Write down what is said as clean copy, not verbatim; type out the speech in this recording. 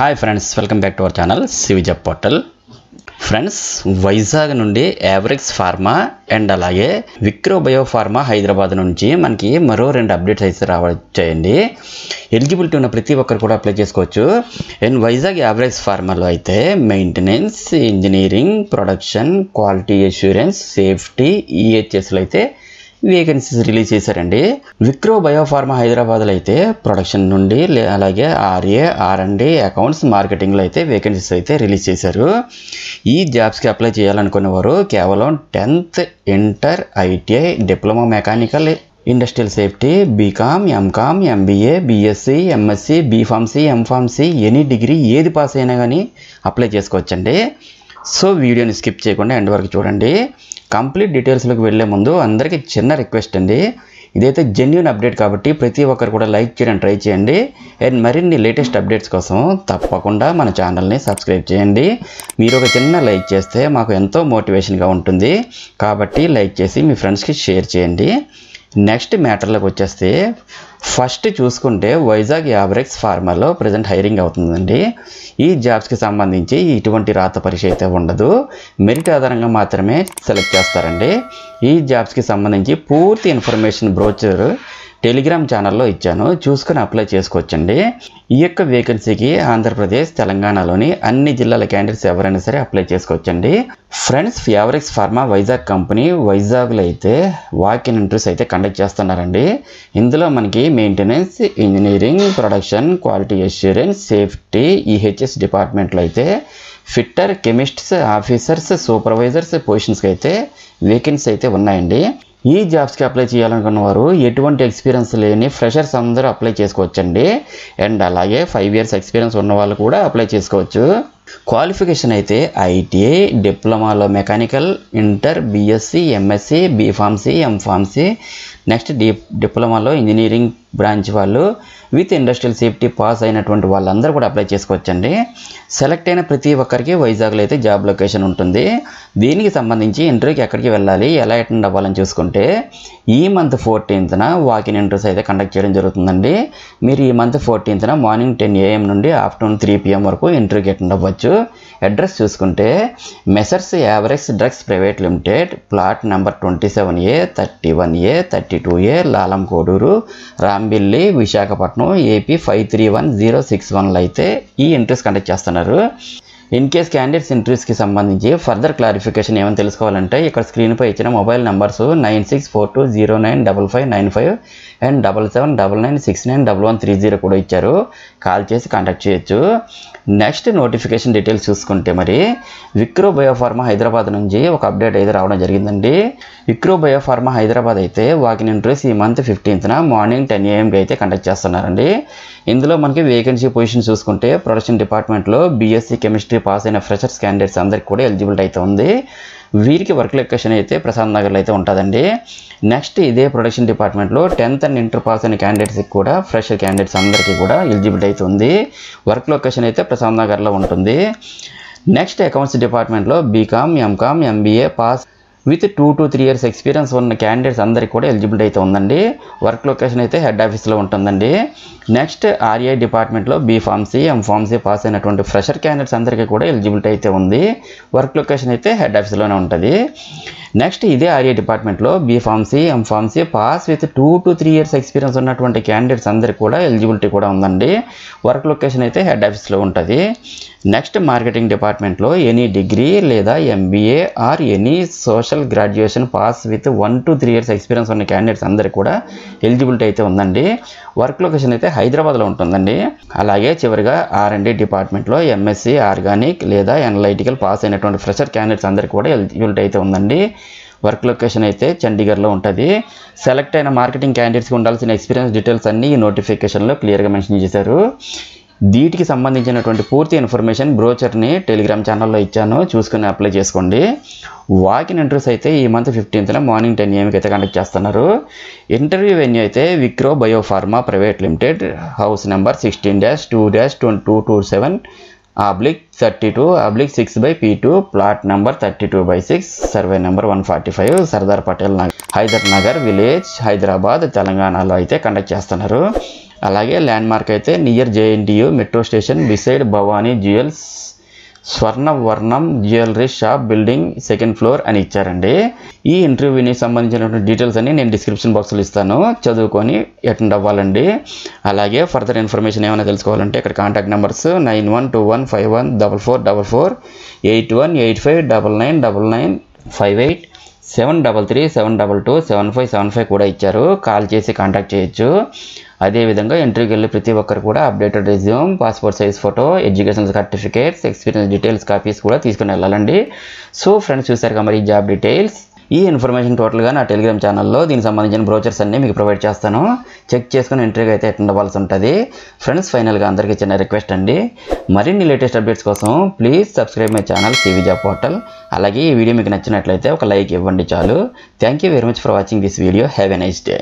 Hi friends, welcome back to our channel CV job portal. Friends, Vizag నుండి యావరెక్స్ pharma and అలాగే విక్రో bio pharma Hyderabad నుంచి మనకి మరో 2 అప్డేట్స్ అయితే రావచ్చాయండి. ఎలిజిబిలిటీ ఉన్న ప్రతి ఒక్కరు కూడా అప్లై చేసుకోవచ్చు. అండ్ వైజాగ్ యావరెక్స్ ఫార్మాలో అయితే maintenance, engineering, production, quality assurance, safety, ఈహెచ్ఎస్లో అయితే వేకెన్సీస్ రిలీజ్ చేశారండి. విక్రో బయోఫార్మా హైదరాబాద్లో అయితే ప్రొడక్షన్ నుండి అలాగే ఆర్ఏ, ఆర్ఎండి, అకౌంట్స్, మార్కెటింగ్లో అయితే వేకెన్సీస్ అయితే రిలీజ్ చేశారు. ఈ జాబ్స్కి అప్లై చేయాలనుకునేవారు కేవలం 10th inter, ITI, diploma mechanical, industrial safety, BCom, MCom, MBA, BSc, MSc, B Pharmacy, M Pharmacy, any degree ఏది పాస్ అయినా కానీ అప్లై చేసుకోవచ్చండి. సో వీడియోని స్కిప్ చేయకుండా ఎండ్ వరకు చూడండి. కంప్లీట్ డీటెయిల్స్లోకి వెళ్ళే ముందు అందరికీ చిన్న రిక్వెస్ట్ అండి, ఇదైతే జెన్యూన్ అప్డేట్ కాబట్టి ప్రతి ఒక్కరు కూడా లైక్ చేయడానికి ట్రై చేయండి. అండ్ మరిన్ని లేటెస్ట్ అప్డేట్స్ కోసం తప్పకుండా మన ఛానల్ని సబ్స్క్రైబ్ చేయండి. మీరు ఒక చిన్న లైక్ చేస్తే మాకు ఎంతో మోటివేషన్గా ఉంటుంది కాబట్టి లైక్ చేసి మీ ఫ్రెండ్స్కి షేర్ చేయండి. నెక్స్ట్ మ్యాటర్లోకి వచ్చేస్తే ఫస్ట్ చూసుకుంటే వైజాగ్ యావరెక్స్ ఫార్మాలో ప్రజెంట్ హైరింగ్ అవుతుందండి. ఈ జాబ్స్కి సంబంధించి ఇటువంటి రాత పరీక్ష అయితే ఉండదు, మెరిట్ ఆధారంగా మాత్రమే సెలెక్ట్ చేస్తారండి. ఈ జాబ్స్కి సంబంధించి పూర్తి ఇన్ఫర్మేషన్ బ్రోచర్ టెలిగ్రామ్ ఛానల్లో ఇచ్చాను, చూసుకొని అప్లై చేసుకోవచ్చండి. ఈ యొక్క వేకెన్సీకి ఆంధ్రప్రదేశ్, తెలంగాణలోని అన్ని జిల్లాల క్యాండిడేట్స్ ఎవరైనా సరే అప్లై చేసుకోవచ్చండి. ఫ్రెండ్స్, యావరెక్స్ ఫార్మా వైజాగ్ కంపెనీ వైజాగ్లో అయితే వాక్-ఇన్ ఇంటర్వ్యూస్ అయితే కండక్ట్ చేస్తున్నారండి. ఇందులో మనకి maintenance, engineering, production, quality assurance, safety, EHS డిపార్ట్మెంట్లో అయితే ఫిట్టర్, కెమిస్ట్స్, ఆఫీసర్స్, సూపర్వైజర్స్ పొజిషన్స్కి అయితే వేకెన్సీ అయితే ఉన్నాయండి. ఈ జాబ్స్కి అప్లై చేయాలనుకున్న వారు ఎటువంటి ఎక్స్పీరియన్స్ లేని ఫ్రెషర్స్ అందరూ అప్లై చేసుకోవచ్చండి. అండ్ అలాగే 5 years ఎక్స్పీరియన్స్ ఉన్న వాళ్ళు కూడా అప్లై చేసుకోవచ్చు. క్వాలిఫికేషన్ అయితే ఐటీఐ, డిప్లొమాలో mechanical, inter, BSc, MSc, B Pharmacy, M Pharmacy, next డిప్లొమాలో ఇంజనీరింగ్ బ్రాంచ్ వాళ్ళు విత్ ఇండస్ట్రియల్ సేఫ్టీ పాస్ అయినటువంటి వాళ్ళందరూ కూడా అప్లై చేసుకోవచ్చండి. సెలెక్ట్ అయిన ప్రతి ఒక్కరికి వైజాగ్లో అయితే జాబ్ లొకేషన్ ఉంటుంది. దీనికి సంబంధించి ఇంటర్వ్యూకి ఎక్కడికి వెళ్ళాలి, ఎలా అటెండ్ అవ్వాలని చూసుకుంటే ఈ మంత్ 14th వాక్-ఇన్ ఇంటర్వ్యూస్ అయితే కండక్ట్ చేయడం జరుగుతుందండి. మీరు ఈ మంత్ 14th మార్నింగ్ 10 AM నుండి ఆఫ్టర్నూన్ 3 PM వరకు ఇంటర్వ్యూకి అటెండ్ అవ్వచ్చు. అడ్రస్ చూసుకుంటే మెసర్స్ యావరెక్స్ drugs private limited, plot number 27A, 31A, 32A, Lalam Koduru, Rambilli, Visakhapatnam, AP 531061లో అయితే ఈ ఇంటర్వ్యూస్ కండక్ట్ చేస్తున్నారు. ఇన్ కేస్ క్యాండిడేట్స్ ఇంటర్వ్యూస్కి సంబంధించి ఫర్దర్ క్లారిఫికేషన్ ఏమైనా తెలుసుకోవాలంటే ఇక్కడ స్క్రీన్పై ఇచ్చిన మొబైల్ నెంబర్స్ 9642095595 అండ్ 7799691130 కూడా ఇచ్చారు, కాల్ చేసి కాంటాక్ట్ చేయొచ్చు. నెక్స్ట్ నోటిఫికేషన్ డీటెయిల్స్ చూసుకుంటే మరి విక్రో బయోఫార్మా హైదరాబాద్ నుంచి ఒక అప్డేట్ అయితే రావడం జరిగిందండి. విక్రో బయోఫార్మా హైదరాబాద్ అయితే వాక్-ఇన్ ఇంటర్వ్యూస్ ఈ మంత్ 15th మార్నింగ్ 10 AM అయితే కండక్ట్ చేస్తున్నారండి. ఇందులో మనకి వేకెన్సీ పొజిషన్ చూసుకుంటే ప్రొడక్షన్ డిపార్ట్మెంట్లో బీఎస్సీ కెమిస్ట్రీ పాస్ అయిన ఫ్రెషర్స్ క్యాండిడేట్స్ అందరికి కూడా ఎలిజిబిలిటీ అయితే ఉంది. వీరికి వర్క్ లొకేషన్ అయితే ప్రసాద్ నగర్లో అయితే ఉంటుందండి. నెక్స్ట్ ఇదే ప్రొడక్షన్ డిపార్ట్మెంట్లో 10th and ఇంటర్ పాస్ అయిన క్యాండిడేట్స్కి కూడా ఫ్రెషర్ క్యాండిడేట్స్ అందరికీ కూడా ఎలిజిబిలిటీ అయితే ఉంది. వర్క్ లొకేషన్ అయితే ప్రసాద్ నగర్లో ఉంటుంది. నెక్స్ట్ అకౌంట్స్ డిపార్ట్మెంట్లో BCom, MCom, MBA pass with 2 to 3 years experience ఉన్న క్యాండిడేట్స్ అందరికీ కూడా ఎలిజిబిలిటీ అయితే ఉందండి. వర్క్ లొకేషన్ అయితే హెడ్ ఆఫీస్లో ఉంటుందండి. నెక్స్ట్ ఆర్ఐ డిపార్ట్మెంట్లో బీఫార్మసీ, ఎంఫార్మసీ పాస్ అయినటువంటి ఫ్రెషర్ క్యాండిడేట్స్ అందరికీ కూడా ఎలిజిబిలిటీ అయితే ఉంది. వర్క్ లొకేషన్ అయితే హెడ్ ఆఫీస్లోనే ఉంటుంది. నెక్స్ట్ ఇదే ఆర్ఐ డిపార్ట్మెంట్లో B Pharmacy, M Pharmacy pass with 2 to 3 years experience ఉన్నటువంటి క్యాండిడేట్స్ అందరికీ కూడా ఎలిజిబిలిటీ కూడా ఉందండి. వర్క్ లొకేషన్ అయితే హెడ్ ఆఫీస్లో ఉంటుంది. నెక్స్ట్ మార్కెటింగ్ డిపార్ట్మెంట్లో ఎనీ డిగ్రీ లేదా MBA or any social graduation pass with 1 to 3 years experience ఉన్న క్యాండిడేట్స్ అందరికీ కూడా ఎలిజిబిలిటీ అయితే ఉందండి. వర్క్ లొకేషన్ అయితే హైదరాబాద్లో ఉంటుందండి. అలాగే చివరిగా ఆర్ఎండి డిపార్ట్మెంట్లో ఎంఎస్సీ ఆర్గానిక్ లేదా ఎనలైటికల్ పాస్ అయినటువంటి ఫ్రెషర్ క్యాండిడేట్స్ అందరికీ కూడా ఎలిజిబిలిటీ అయితే ఉందండి. వర్క్ లొకేషన్ అయితే చండీగఢ్లో ఉంటుంది. సెలెక్ట్ అయిన మార్కెటింగ్ క్యాండిడేట్స్కి ఉండాల్సిన ఎక్స్పీరియన్స్ డీటెయిల్స్ అన్నీ ఈ నోటిఫికేషన్లో క్లియర్గా మెన్షన్ చేశారు. వీటికి సంబంధించినటువంటి పూర్తి ఇన్ఫర్మేషన్ బ్రోచర్ని టెలిగ్రామ్ ఛానల్లో ఇచ్చాను, చూసుకుని అప్లై చేసుకోండి. వాక్-ఇన్ ఇంటర్వ్యూస్ అయితే ఈ మంత్ 15th మార్నింగ్ 10 AM అయితే కండక్ట్ చేస్తున్నారు. ఇంటర్వ్యూ వెన్యూ అయితే విక్రో biopharma private limited, house number 16-2-2227/32/6/P2, plot number 32/6, survey number 145, Sardar Patel Hyder Nagar village, Hyderabad, తెలంగాణలో అయితే కండక్ట్ చేస్తున్నారు. అలాగే ల్యాండ్ మార్క్ అయితే near JNTU metro station beside Bhavani jewels Swarnavarnam jewellery shop building 2nd floor అని ఇచ్చారండి. ఈ ఇంటర్వ్యూని సంబంధించినటువంటి డీటెయిల్స్ అన్ని నేను డిస్క్రిప్షన్ బాక్స్లో ఇస్తాను, చదువుకొని అటెండ్ అవ్వాలండి. అలాగే ఫర్దర్ ఇన్ఫర్మేషన్ ఏమైనా తెలుసుకోవాలంటే ఇక్కడ కాంటాక్ట్ నెంబర్స్ 9121514444 8185999958 733722755 కూడా ఇచ్చారు. కాల్ చేసి కాంటాక్ట్ చేయొచ్చు. అదేవిధంగా ఇంటర్వ్యూకి వెళ్ళి ప్రతి ఒక్కరు కూడా updated resume, passport size photo, education certificates, experience details copies కూడా తీసుకుని వెళ్ళాలండి. సో ఫ్రెండ్స్ చూసారుగా మరి జాబ్ డీటెయిల్స్. ఈ ఇన్ఫర్మేషన్ టోటల్గా నా టెలిగ్రామ్ ఛానల్లో దీనికి సంబంధించిన బ్రోచర్స్ అన్నీ మీకు ప్రొవైడ్ చేస్తాను. చెక్ చేసుకుని ఇంటర్వ్యూకి అయితే అటెండ్ అవ్వాల్సి ఉంటుంది. ఫ్రెండ్స్ ఫైనల్గా అందరికీ చిన్న రిక్వెస్ట్ అండి, మరిన్ని లేటెస్ట్ అప్డేట్స్ కోసం please subscribe my channel CV Job Portal. అలాగే ఈ వీడియో మీకు నచ్చినట్లయితే ఒక లైక్ ఇవ్వండి చాలు. Thank you very much for watching this video. Have a nice day.